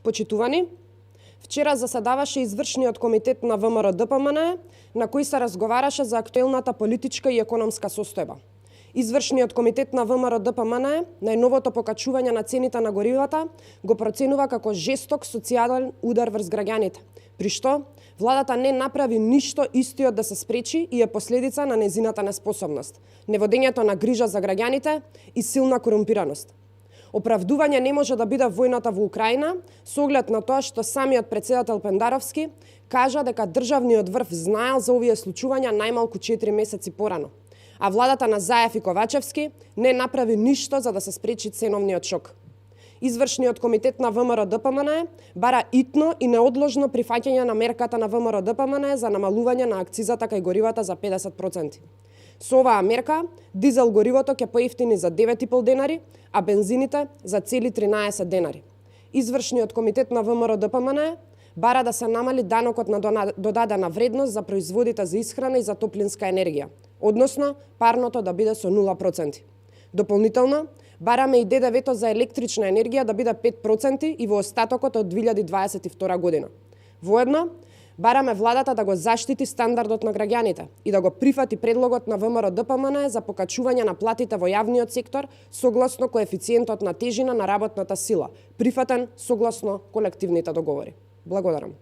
Почитувани, вчера заседаваше извршниот комитет на ВМРО-ДПМН, на кој се разговараше за актуелната политичка и економска состојба. Извршниот комитет на ВМРО-ДПМН најновото покачување на цените на горивата го проценува како жесток социјален удар врз граѓаните, при што владата не направи ништо истиот да се спречи и е последица на незината неспособност, неводењето на грижа за граѓаните и силна корумпираност. Оправдување не може да биде војната во Украина, со оглед на тоа што самиот претседател Пендаровски кажа дека државниот врв знаел за овие случувања најмалку 4 месеци порано, а владата на Заев и Ковачевски не направи ништо за да се спречи ценовниот шок. Извршниот комитет на ВМРО-ДПМН бара итно и неодложно прифаќање на мерката на ВМРО-ДПМН за намалување на акцизата кај горивата за 50%. Со оваа мерка, дизел горивото ќе поевтини за 9,5 денари, а бензините за цели 13 денари. Извршниот комитет на ВМРО-ДПМН бара да се намали данокот на додадена вредност за производите за исхрана и за топлинска енергија, односно парното да биде со 0%. Дополнително, бараме и ДДВ-то за електрична енергија да биде 5% и во остатокот од 2022 година. Воедно, бараме владата да го заштити стандардот на граѓаните и да го прифати предлогот на ВМРО-ДПМН за покачување на платите во јавниот сектор согласно коефициентот на тежина на работната сила, прифатен согласно колективните договори. Благодарам.